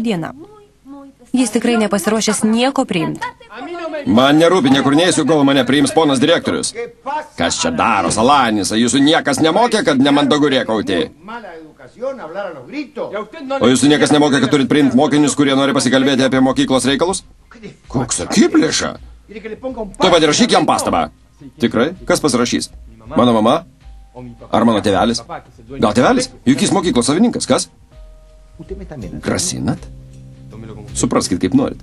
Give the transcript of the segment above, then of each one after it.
dieną. Jis tikrai nepasiruošęs nieko priimti. Man nerūpi, niekur neįsiu, kol mane priims ponas direktorius. Kas čia daro, Salanisai? Jūsų niekas nemokė, kad nemandagu rėkauti. O jūsų niekas nemokė, kad turit priimti mokinius, kurie nori pasikalbėti apie mokyklos reikalus? Koks akiplėša? Tu pat rašyk jam pastabą. Tikrai? Kas pasirašys? Mano mama? Ar mano tėvelis? Gal tėvelis? Juk jis mokyklos savininkas, kas? Grasinat? Supraskit, kaip norit.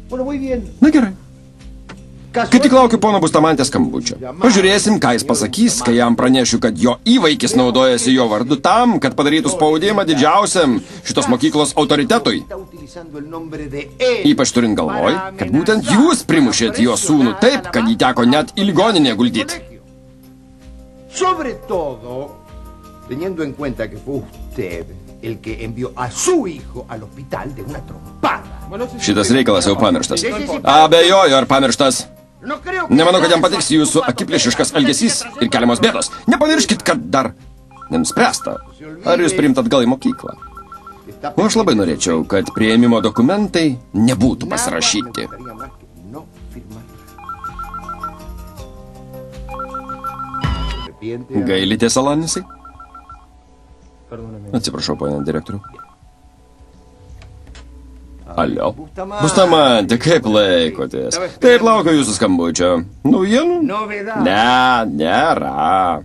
Na gerai. Kaip tik laukiu pono Bustamantės skambučio. Pažiūrėsim, ką jis pasakys, kai jam pranešiu, kad jo įvaikis naudojasi jo vardu tam, kad padarytų spaudimą didžiausiam šitos mokyklos autoritetui. Ypač turint galvoj, kad būtent jūs primušėt jo sūnų taip, kad jį teko net į ligoninę guldyti. Sobre todo, teniendo en cuenta que fue usted el que envió a su hijo al hospital de una trompada. Šitas reikalas jau pamirštas. Abejoju, ar pamirštas. Nemanau, kad jam patiks jūsų akiplėšiškas elgesys ir keliamos bėdos. Nepamirškit, kad dar nenuspręsta. Ar jūs priimt atgal į mokyklą? O aš labai norėčiau, kad priėmimo dokumentai nebūtų pasirašyti. Gailitė, Salanisai? Atsiprašau, ponia direktorių. Alio. Bustamante, kaip laikotės? Taip, laukiu jūsų skambučio. Naujienų? Ne, nėra.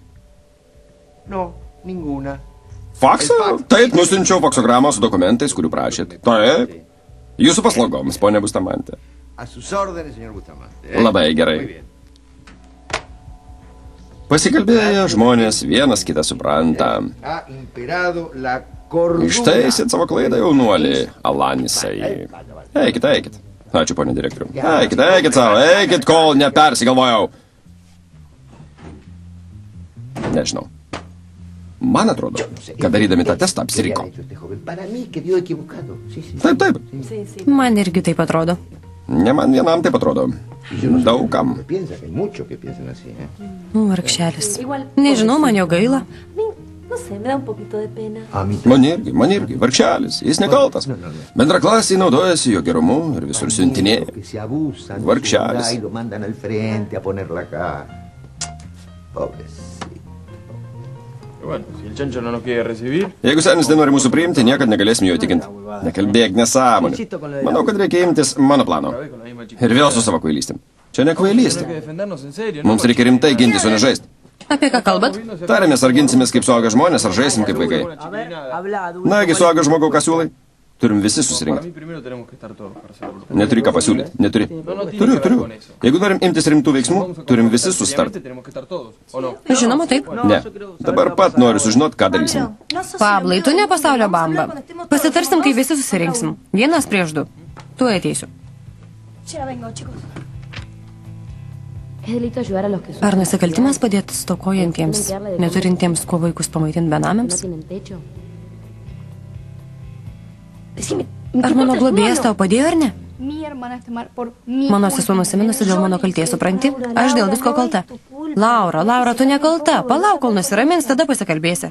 Faksą? Taip, nusinčiau faksogramą su dokumentais, kurių prašėt. Taip. Jūsų paslaugoms, ponia Bustamante. Labai gerai. Pasikalbėję žmonės vienas kitą supranta. Ištaisit savo klaidą, jaunuolį, Alanisai. Eikit, eikit. Ačiū, ponė direktorių. Eikit savo, eikit, kol nepersigalvojau. Nežinau. Man atrodo, kad darydami tą testą apsiriko. Taip, taip. Man irgi taip atrodo. Ne man vienam taip atrodo. Daugam. Vargšelis. Nežinau, man jo gaila. Man irgi, vargšelis, jis nekaltas. Bendraklasiai naudojasi jo gerumu ir visur siuntinėja. Vargšelis. Jeigu senis nenori mūsų priimti, niekad negalėsim jo tikinti. Nekalbėk nesąmonė. Manau, kad reikia imtis mano plano. Ir vėl su savo kvailystėm. Čia ne kvailystė. Mums reikia rimtai gintis, o ne žaisti. Apie ką kalbat? Tarėmės, ar ginsimės kaip suaugę žmonės, ar žaisim kaip vaikai. Nagi, suaugę žmogau, ką siūlai? Turim visi susirinkti. Neturi ką pasiūlyti. Neturi. Turiu. Jeigu norim imtis rimtų veiksmų, turim visi susitarti. Žinoma, taip. Ne. Dabar pat noriu sužinot, ką darysim. Pablai, tu ne pasaulio bamba. Pasitarsim, kai visi susirinksim. Vienas prieš du. Tu ateisiu. Ar nusikaltimas padėti stokojantiems, neturintiems kuo vaikus pamaitinti benamiams? Ar mano globėjas tau padėjo, ar ne? Mano sesuo nusiminusi dėl mano kaltės, supranti? Aš dėl visko kalta. Laura, tu nekalta. Palauk, kol nusiramins, tada pasikalbėsi.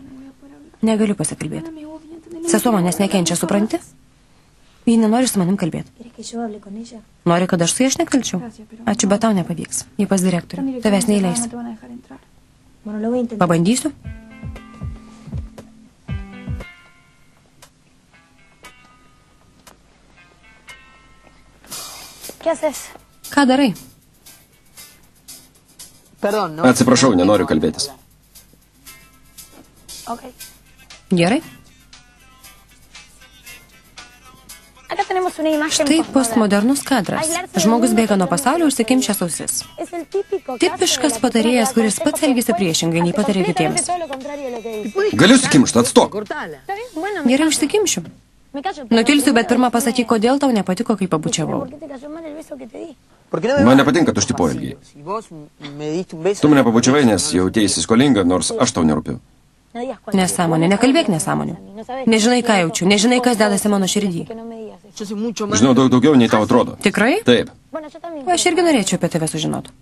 Negaliu pasikalbėti. Sesuo manęs nekenčia, supranti? Ji nenori su manim kalbėti. Nori, kad aš su ją nekalčiau? Ačiū, bet tau nepavyks. Ji pas direktorių. Tavęs neįleis. Pabandysiu. Ką darai? Atsiprašau, nenoriu kalbėtis. Gerai. Štai postmodernus kadras. Žmogus bėga nuo pasaulio užsikimšęs ausis. Tipiškas patarėjas, kuris pats elgiasi priešingai, nei patarė kitiems. Galiu užsikimšti, atstok. Gerai, užsikimšiu. Nutilsiu, bet pirmą pasakyk, kodėl tau nepatiko, kai pabučiavau. Man nepatinka tušti poelgiai. Tu mane pabučiavai, nes jautėsi skolinga, nors aš tau nerūpiu. Nesąmonė, nekalbėk nesąmonių. Nežinai, ką jaučiu, nežinai, kas dedasi mano širdį. Žinau daug daugiau, nei tau atrodo. Tikrai? Taip. Aš irgi norėčiau apie tave sužinoti.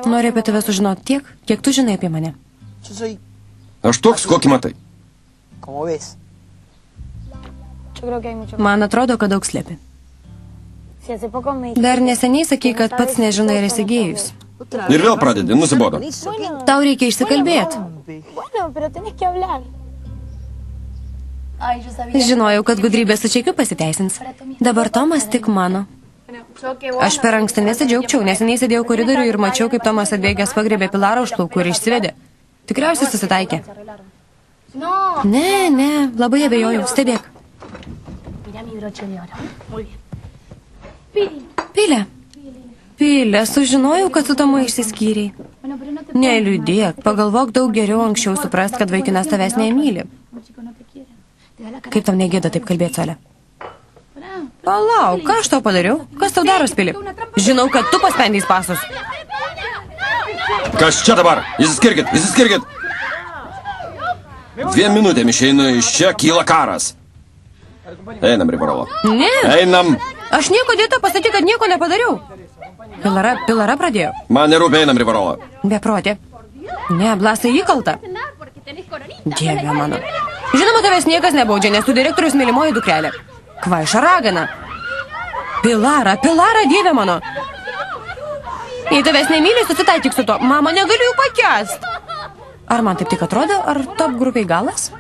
Noriu apie tave sužinoti tiek, kiek tu žinai apie mane. Aš toks, kokį matai. Man atrodo, kad daug slėpi. Dar neseniai sakei, kad pats nežinai ir esi gėjus. Ir vėl pradedi, nusibodo. Tau reikia išsikalbėti. Žinojau, kad gudrybė su čekiu pasiteisins. Dabar Tomas tik mano. Aš per anksti nesidžiaugčiau, neseniai sėdėjau koridorių ir mačiau, kaip Tomas atbėgęs pagrėbė Pilarą už plaukų ir išsivedė. Tikriausiai susitaikė. Ne, labai abejojau, stebėk. Pilė, sužinojau, kad su Tomu išsiskyriai. Neliūdėk, pagalvok daug geriau anksčiau suprast, kad vaikinas tavęs nemyli. Kaip tau negėda taip kalbėti, Solė? Palauk, ką aš tau padariau? Kas tau daros, Pilė? Žinau, kad tu paspendys pasus. Kas čia dabar? Įsiskirkit! 2 minutėm išeinu iš čia, kyla karas. Einam, Rivarolo. Ne. Einam. Aš nieko dėta, pasakyk, kad nieko nepadariau. Pilara pradėjo. Man nerūpia, einam, Rivarolo. Beprotė. Ne, Blasai įkalta. Dieve mano. Žinoma, tavęs niekas nebaudžia, nes tu direktorius mylimoji dukrelė. Kvaiša ragana. Pilara, Dieve mano. Jei tavęs nemyli, susitaikyk su to. Mama, negaliu jų pakęst. Ar man taip tik atrodo, ar top grupiai galas?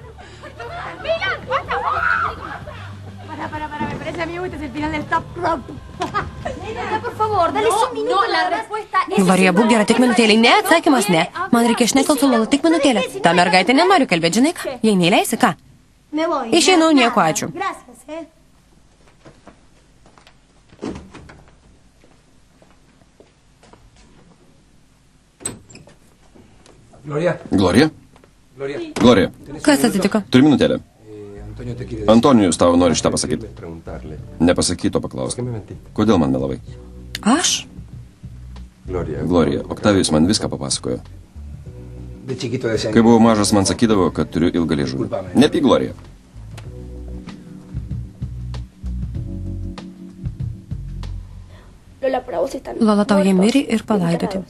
Glorija, būk gera, tik minutėlį. Ne, atsakymas ne. Man reikia šnekalt su Lola, tik minutėlį. Ta mergaitė nenori kalbėti, žinai ką? Jei neįleisi, ką? Išeinu, nieko ačiū. Glorija. Kas atsitiko? Turi minutėlę. Antonijus tau nori šitą pasakyti. Nepasakyto paklausk. Kodėl man melavai? Aš? Glorija, Oktavijus man viską papasakojo. Kai buvau mažas, man sakydavo, kad turiu ilgą liežuvį. Nepyk, Glorija. Lola, tau jie mirė ir palaidoti.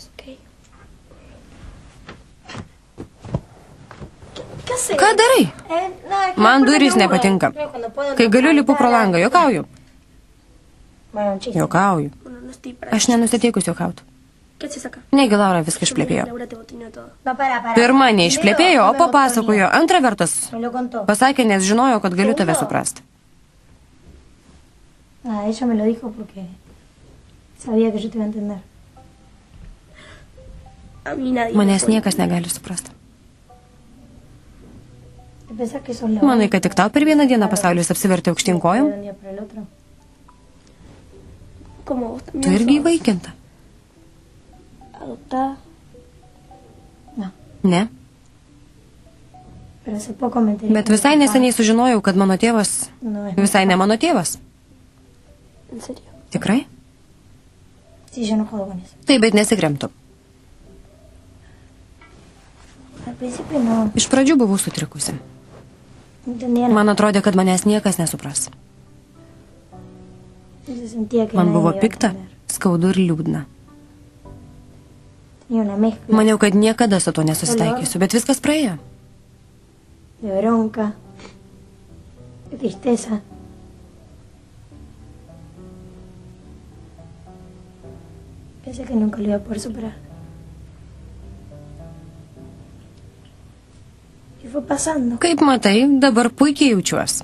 Ką darai? Man durys nepatinka. Kai galiu, lipu pro langą, juokauju. Aš nenusiteikus juokauti. Negi Laura viską išplėpėjo. Pirma, neišplėpėjo, o papasakojo. Antra vertus, pasakė, nes žinojo, kad galiu tave suprasti. Manęs niekas negali suprasti. Manai, kad tik tau per vieną dieną pasaulis apsivertė aukštyn kojom? Tu irgi įvaikinta? Ne. Bet visai neseniai sužinojau, kad mano tėvas visai ne mano tėvas. Tikrai? Taip, bet nesikremtu. Iš pradžių buvau sutrikusi. Man atrodė, kad manęs niekas nesupras. Man buvo pikta, skaudu ir liūdna. Maniau, kad niekada su to nesusitaikysiu, bet viskas praėjo. Pensé que nunca lo iba a poder superar. Kaip matai, dabar puikiai jaučiuos.